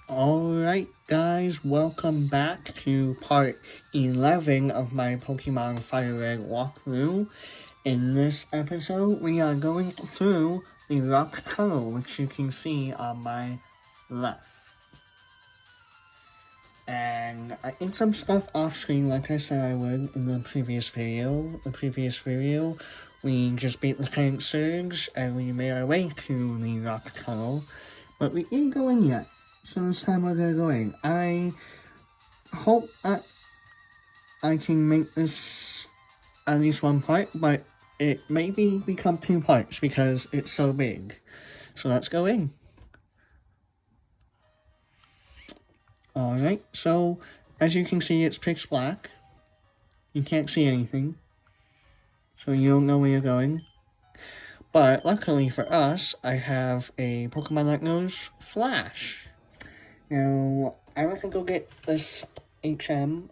Alright guys, welcome back to part 11 of my Pokemon Fire Red walkthrough. In this episode, we are going through the rock tunnel, which you can see on my left. And I did some stuff off screen like I said I would in the previous video. We just beat the tank surge and we made our way to the rock tunnel. But we didn't go in yet. So this time we're gonna go in. I hope that I can make this at least one part, but it maybe become 2 parts because it's so big. So let's go in. Alright, so as you can see, it's pitch black. You can't see anything. So you don't know where you're going. But luckily for us, I have a Pokemon that knows Flash. Now, I want to go get this HM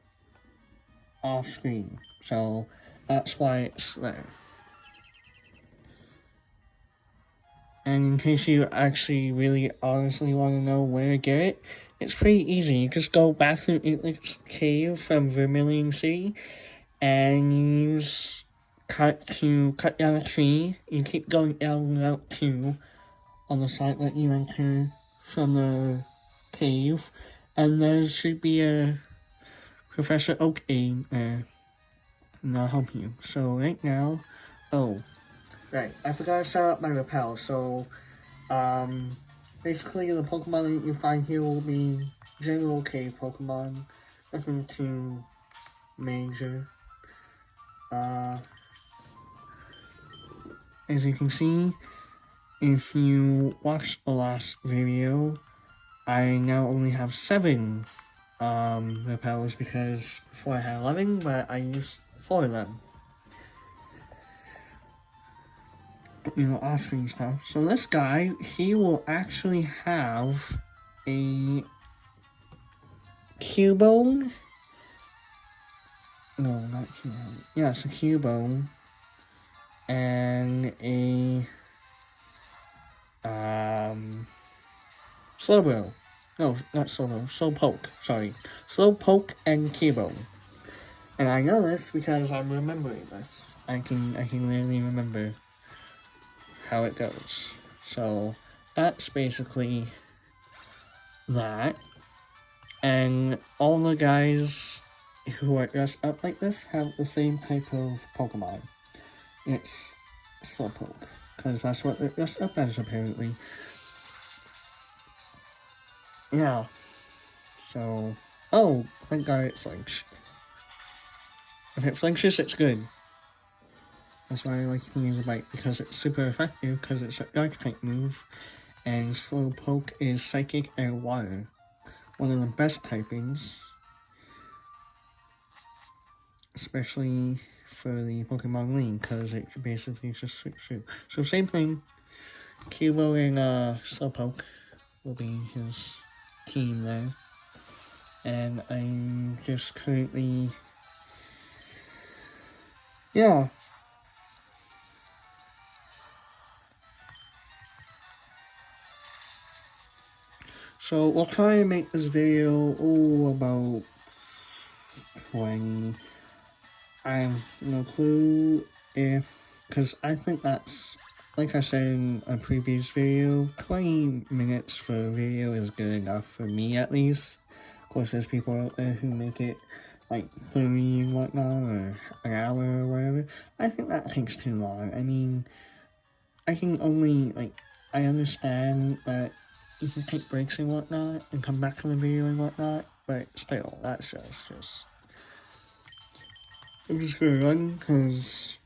off screen, so that's why it's there. And in case you actually really honestly want to know where to get it, it's pretty easy. You just go back through Itlix Cave from Vermilion City, and you use cut down a tree. You keep going down Route 2 on the side that you enter from the cave, and there should be a Professor Oak aid there, and that'll help you. So right now, right, I forgot to set up my repel. So, basically the Pokemon that you find here will be general cave Pokemon, nothing too major. As you can see, if you watched the last video, I now only have 7 repels because before I had 11, but I used 4 of them. Off-screen stuff. So this guy, he will actually have a Cubone. No, not Cubone. Yes, a Cubone. And a Slowbro. No, not Slowbro. Slowpoke. Sorry. Slowpoke and Cubone. And I know this because I'm remembering this. I can literally remember how it goes. So that's basically that. And all the guys who are dressed up like this have the same type of Pokemon. It's Slowpoke, because that's what they're dressed up as apparently. Yeah. So, thank God it flinched. If it flinches, it's good. That's why I like to use a bite, because it's super effective, because it's a dark type move, and Slowpoke is psychic and water. One of the best typings, especially for the Pokemon League, because it basically just switch through. So same thing, Cubo and Slowpoke will be his team there. And I'm just currently, yeah. So we'll try and make this video, about 20. I have no clue because I think that's, like I said in a previous video, 20 minutes for a video is good enough for me at least. Of course, there's people out there who make it like 30 and whatnot, or an hour or whatever. I think that takes too long. I mean, I can only, I understand that you can take breaks and whatnot and come back to the video and whatnot, but still, that's just I'm just gonna run because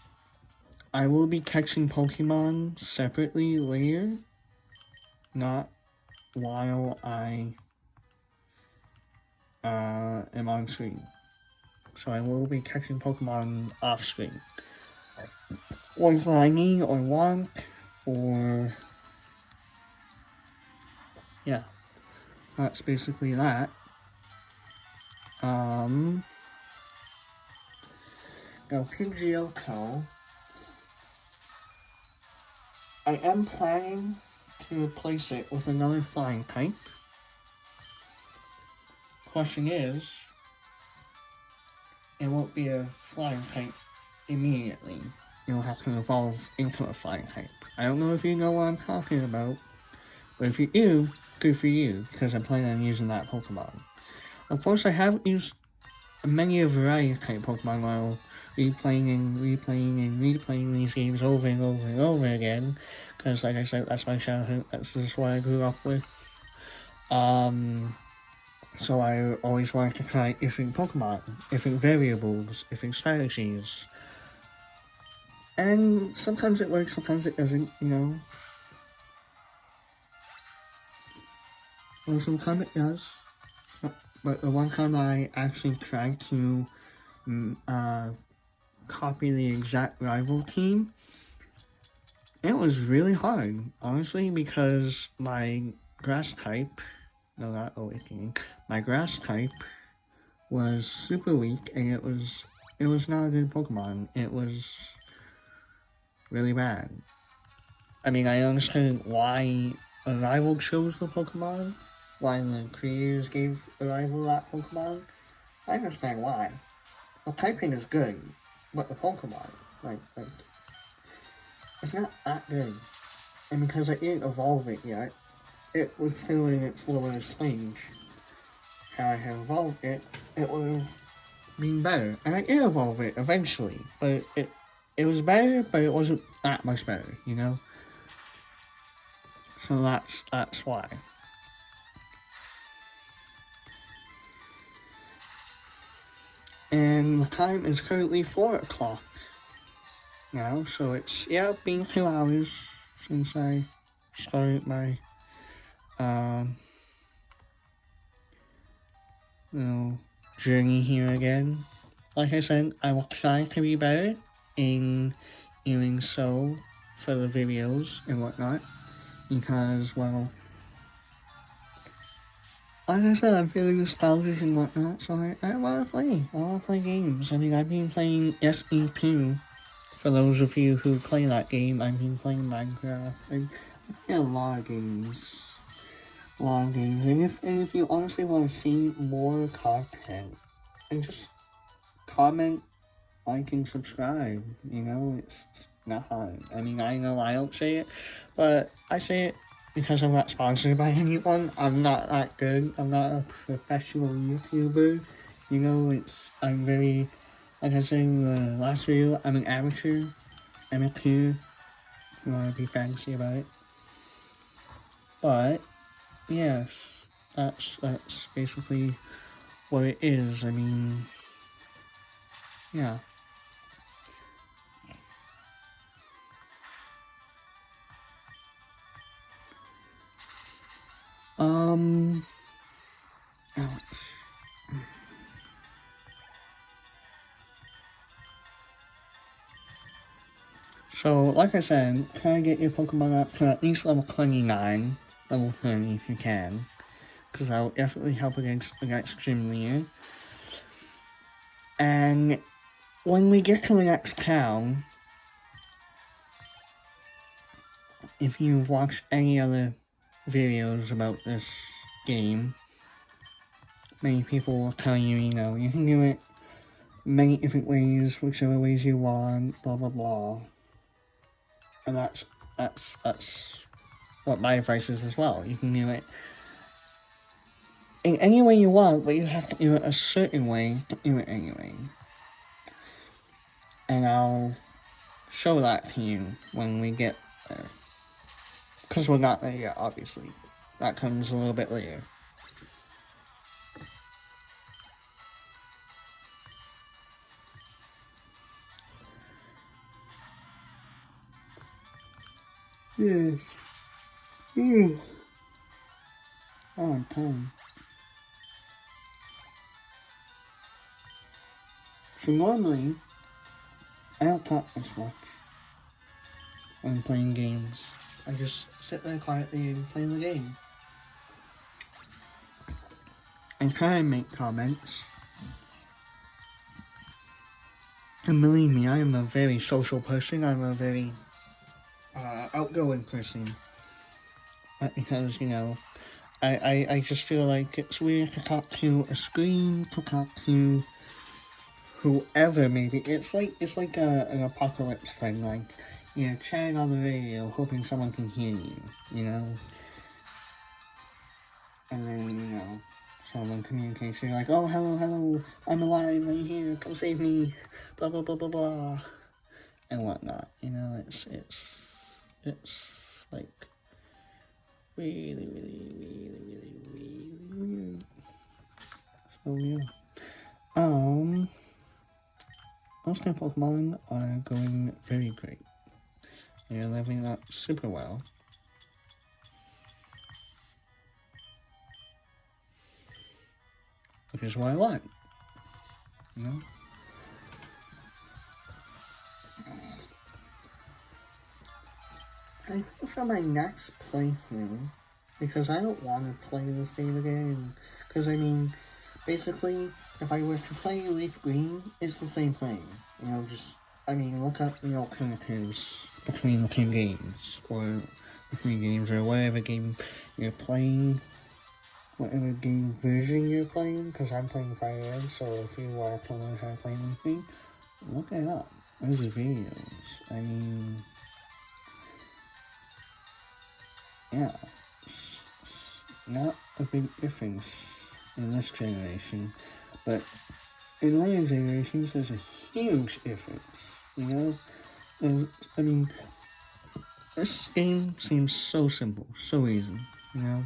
I will be catching Pokemon separately later, not while I am on screen. So I will be catching Pokemon off screen. Ones that I need or want, or yeah, that's basically that. Now Pidgeotto, I am planning to replace it with another flying type. Question is, it won't be a flying type immediately. You'll have to evolve into a flying type. I don't know if you know what I'm talking about, but if you do, good for you, because I'm planning on using that Pokemon. Of course, I have used many a variety of type Pokemon while replaying these games over and over and over again, because like I said, that's my childhood, that's just what I grew up with. So I always wanted to try different Pokemon, different variables, different strategies. And sometimes it works, sometimes it doesn't, you know. Well, sometimes it does. But the one time I actually tried to copy the exact rival team, it was really hard, honestly, because my grass type, no, not awakening, my grass type was super weak, and it was not a good Pokemon. It was really bad. I mean, I understand why a rival chose the Pokemon, why the creators gave a rival that Pokemon. I understand why. The typing is good, but the Pokemon, like, it's not that good. And because I didn't evolve it yet, it was still in its lower stage. How I had evolved it, it would have been better. And I did evolve it eventually, but it was better, but it wasn't that much better, you know? So that's why. And the time is currently 4 o'clock now, so it's, been 2 hours since I started my, journey here again. Like I said, I will try to be better in doing so for the videos and whatnot, because, well, like I said, I'm feeling nostalgic and whatnot, so I want to play games. I mean, I've been playing SE2. For those of you who play that game, I've been playing Minecraft. I play a lot of games. And if you honestly want to see more content, and just comment, like, and subscribe, you know, it's not hard. I mean, I know I don't say it, but I say it because I'm not sponsored by anyone. I'm not that good. I'm not a professional YouTuber. You know, I'm very, like I said in the last video, I'm an amateur. If you want to be fancy about it. But, yes, that's basically what it is. I mean, yeah. Ouch. So, like I said, try to get your Pokemon up to at least level 29, level 30 if you can, because that will definitely help against the next gym leader. And when we get to the next town, if you've watched any other videos about this game, many people will tell you, you know, you can do it many different ways, whichever ways you want, blah blah blah. And that's what my advice is as well. You can do it in any way you want, but you have to do it a certain way to do it anyway. And I'll show that to you when we get there. Because we're not there yet, obviously. That comes a little bit later. Yes. Oh, I'm tired. So normally, I don't talk this much when I'm playing games. I just sit there quietly and play the game. I try and make comments. And believe me, I am a very social person. I'm a very outgoing person. But because, you know, I just feel like it's weird to talk to a screen, to talk to whoever maybe. It's like an apocalypse thing, like, chatting on the radio, hoping someone can hear you, and then, someone communicates, you're like, oh, hello, hello, I'm alive, right here, come save me, blah, blah, blah, blah, blah, and whatnot, it's like, really, really, really, really, really weird. So, yeah. Those kind of Pokemon are going very great. They're leveling up super well. Which is what I want. I think for my next playthrough, because I don't want to play this game again, because basically, if I were to play Leaf Green, it's the same thing. Look up the alternatives between the two games, or the three games, or whatever game you're playing, whatever game version you're playing, because I'm playing Fire Red, so if you want to learn how to play Leaf Green, look it up. There's videos. Yeah, not a big difference in this generation, but in later generations, there's a huge difference, this game seems so simple, so easy, Well,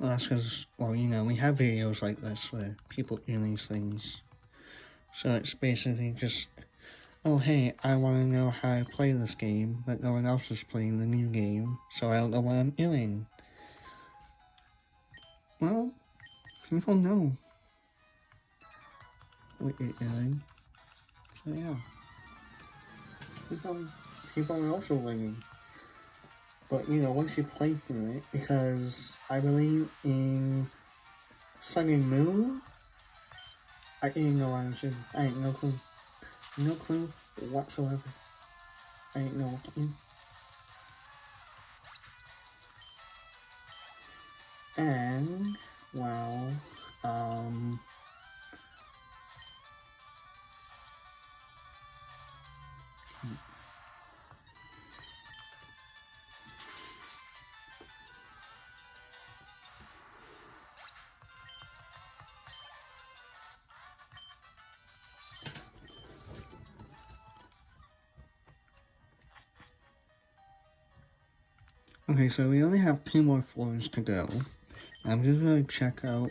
that's because, we have videos like this where people do these things. So it's basically just, oh hey, I want to know how to play this game, but no one else is playing the new game, so I don't know what I'm doing. Well, people know what you're doing. So yeah. People are also learning. But, once you play through it, because I believe in Sun and Moon, I didn't know what I was doing. I had no clue. No clue whatsoever. I didn't know what to do. And, well, okay, so we only have 2 more floors to go. I'm just gonna check out.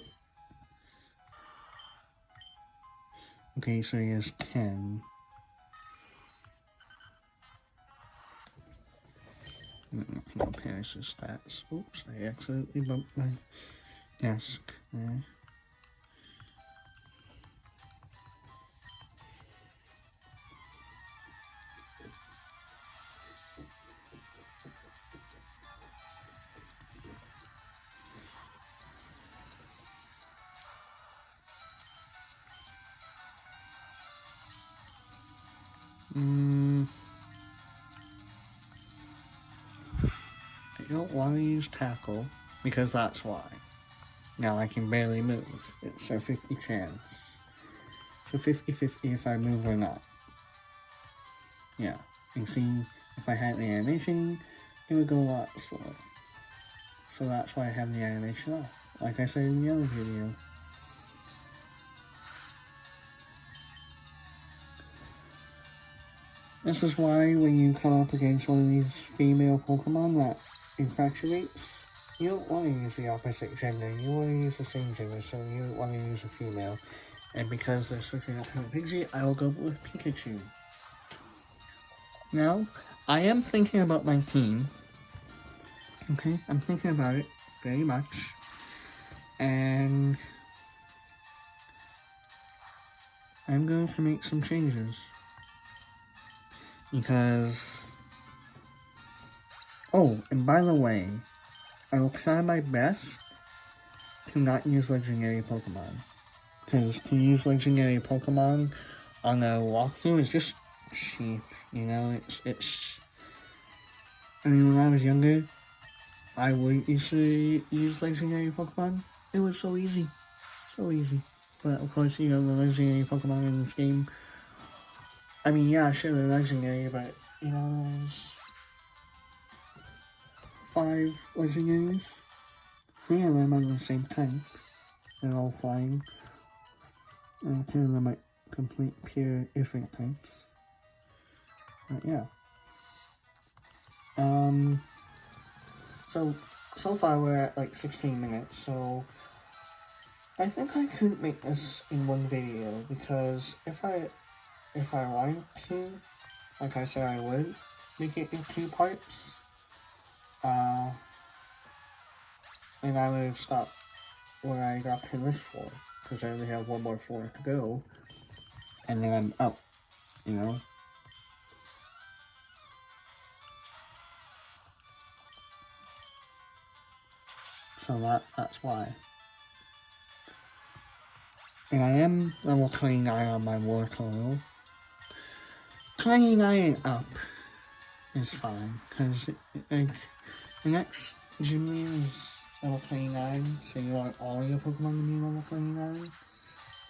Okay, so he has 10. I'm not gonna compare his stats. Oops, I accidentally bumped my desk there. I don't want to use tackle, because that's why. Now I can barely move. It's a 50 chance. It's a 50-50 if I move or not. Yeah, you see, if I had the animation, it would go a lot slower. So that's why I have the animation off, like I said in the other video. This is why when you come up against one of these female Pokemon that infatuates, you don't want to use the opposite gender, you want to use the same gender, so you don't want to use a female. And because they're switching up to a Pidgey, I will go with Pikachu. Now, I am thinking about my team. Okay, I'm thinking about it very much. And I'm going to make some changes. Because... Oh, and by the way, I will try my best to not use legendary Pokemon. Because to use legendary Pokemon on a walkthrough is just cheap. You know, it's. I mean, when I was younger, I would used to use legendary Pokemon. It was so easy, so easy. But of course, you know, the legendary Pokemon in this game. I mean, yeah, sure, they're legendary, but you know, there's 5 legendaries. 3 of them are the same type. They're all flying. And 2 of them are complete pure different types. But yeah. So far we're at like 16 minutes, so I think I could make this in one video, because if I wanted to, like I said I would, make it in 2 parts. And I would have stopped where I got to this floor, because I only have 1 more floor to go, and then I'm up, you know? So that's why. And I am level 29 on my war total. 29 and up is fine, because like, the next gym leader is level 29, so you want all your Pokemon to be level 29,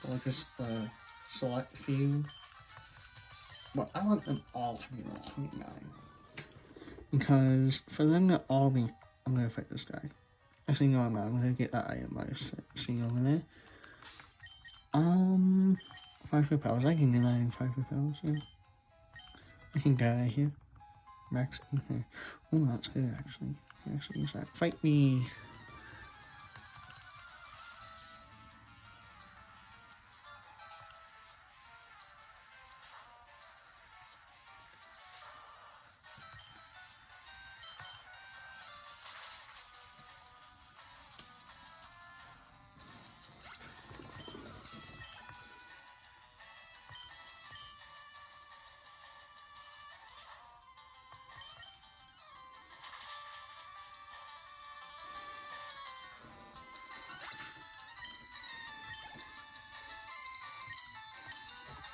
or just the select few. But I want them all to be level 29. Because for them to all be... I'm gonna fight this guy. Actually, no, I'm not. I'm gonna get that item I was seeing over there. 5 foot powers. I can get that in 5 foot powers, yeah. I can get out of here. Max in here. Oh, that's good, actually. Actually use that. Fight me!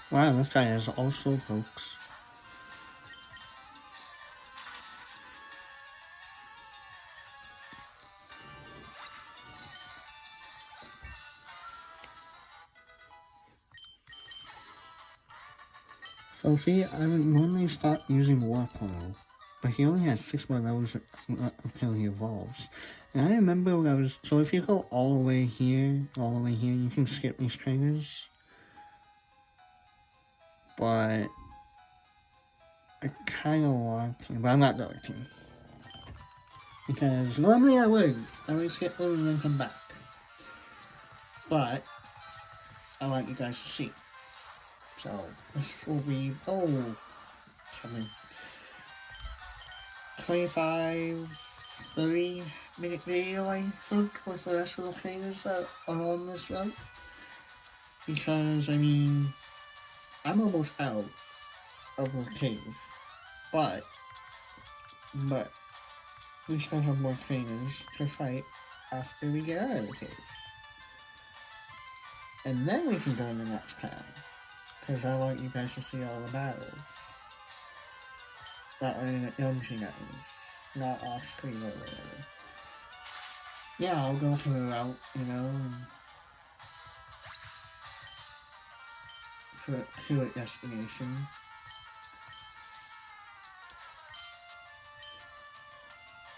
Wow, this guy has also pokes. So see, I would normally stop using Warpolo, but he only has 6 more levels until he evolves. And I remember when I was... So if you go all the way here, you can skip these trainers. But I kind of want to, but I'm not going to. Because normally I would skip them and then come back. But I want you guys to see. So this will be 25-30 minute video, I think, with the rest of the trainers that are on this run. Because I mean, I'm almost out of the cave, but we still have more trainers to fight after we get out of the cave. And then we can go to the next town, because I want you guys to see all the battles that are in the dungeon items, not off screen or whatever. Yeah, I'll go to the route, you know, to a destination.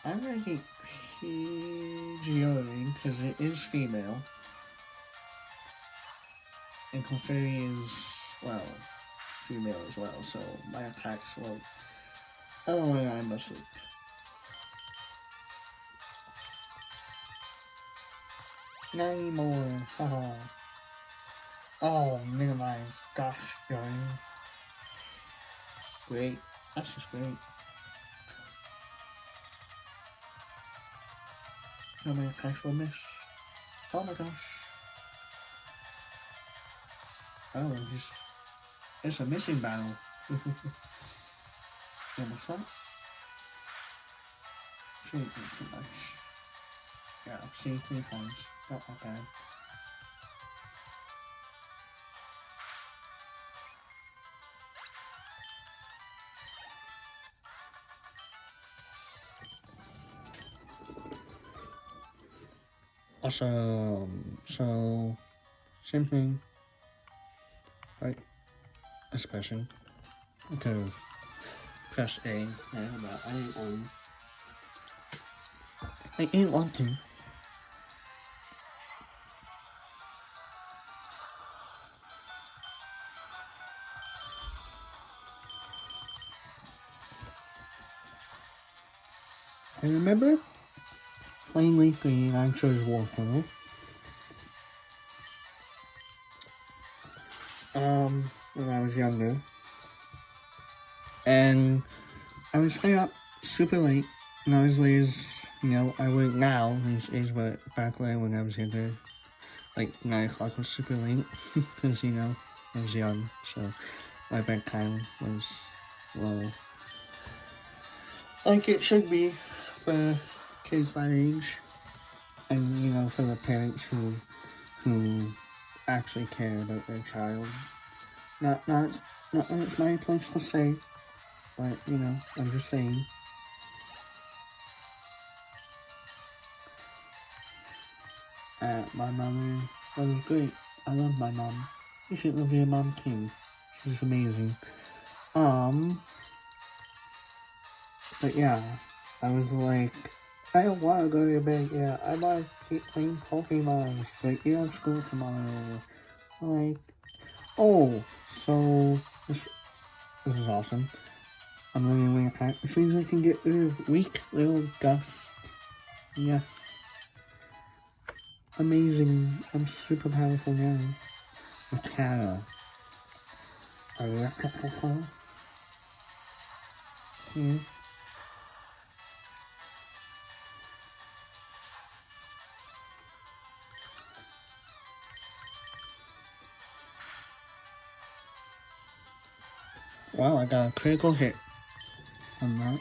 I'm gonna get Pidgeotto because it is female. And Clefairy is, well, female as well, so my attacks will... Oh, and I'm asleep. Nine more, haha. Oh, minimize, gosh darn. Great, that's just great. How many attacks will miss? Oh my gosh. Oh, it's a missing battle. And what's that? Shouldn't be too much. Yeah, see, 3 times. Not that bad. Awesome. So, same thing, right? Expression. Because press A. And I didn't want to. I remember playing Leaf Green. I chose Warhol. When I was younger. And I would stay up super late. Not as late as, I would now, these days, but back then when I was younger, like 9 o'clock was super late. Because, I was young, so my bedtime was low. Like it should be for kids that age. And, for the parents who actually care about their child. Not that it's my place to say, but, I'm just saying. My mother was great. I love my mom. You should love your mom too. She's amazing. But yeah, I was like, I don't want to go to bed yet. I want to keep playing Pokemon. She's like, you have school tomorrow. I'm like, oh, so this is awesome. I'm learning Wing Attack. Which means I can get rid of weak little Gus. Yes. Amazing. I'm super powerful now. Matara. Electrical. Yeah. Wow, I got a critical hit on that.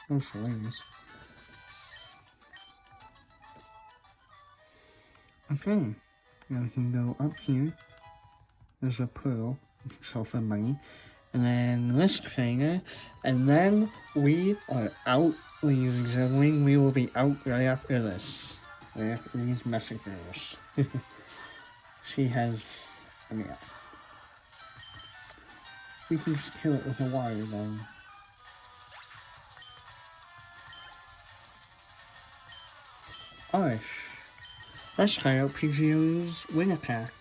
That was hilarious. Okay, now we can go up here. There's a pearl, sell for money. And then this trainer. And then we are out, ladies and gentlemen. We will be out right after this. Right after these messages. She has... yeah. We can just kill it with a wire then. Gosh. Let's try out PGO's Wing Attack.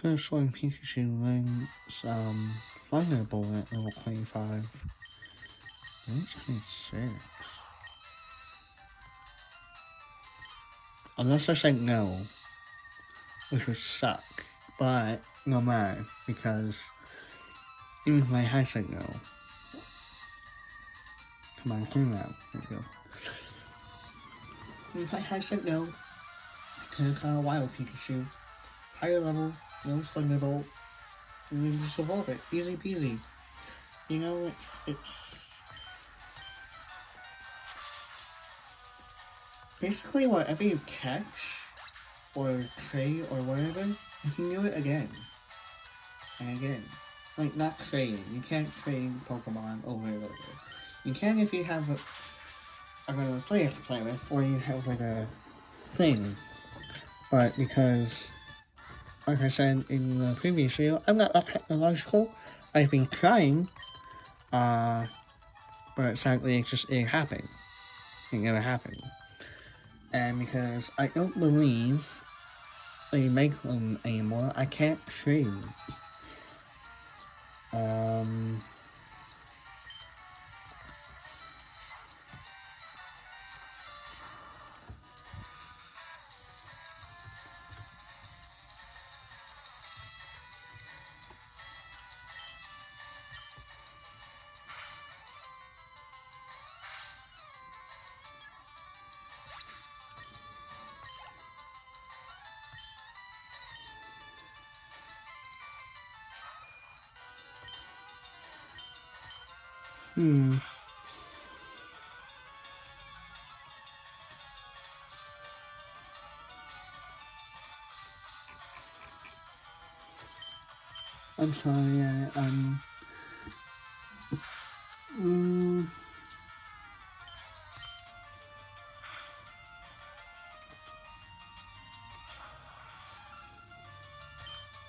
Could have sworn Pikachu learned Fire Bullet at level 25. That's 26. Unless I say no, which would suck. But no matter, because even if I had said no. Come on, turn around. There you go. If I had said no, I could have caught a wild Pikachu. Higher level, no Thunderbolt, and then just evolve it. Easy peasy. It's basically whatever you catch, or trade, or whatever, you can do it again. And again. Like, not trading. You can't trade Pokemon over and over. You can if you have another player to play with, or you have like a thing. But because, like I said in the previous video, I'm not that technological. I've been trying, but sadly it ain't happened. It never happened. And because I don't believe they make them anymore, I can't trade. Hmm. I'm sorry, mm,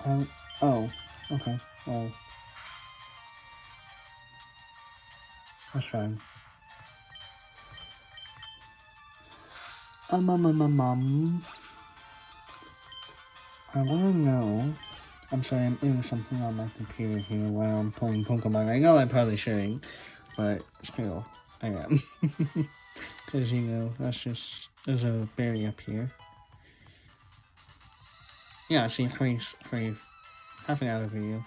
um, oh, okay, well, that's fine. I wanna know, I'm sorry, I'm doing something on my computer here while I'm playing Pokemon. I know I probably shouldn't, but still, I am. Because, you know, there's a berry up here. Yeah, see, for half an hour video.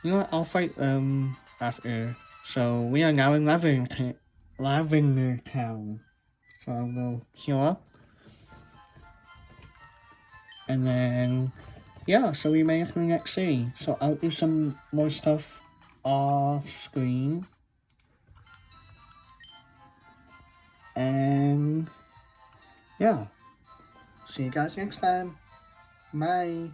You know what, I'll fight them after. So, we are now in Lavender Town. So, I'll go heal up. And then, yeah, so we make the next city. So, I'll do some more stuff off screen. And, yeah. See you guys next time. Bye.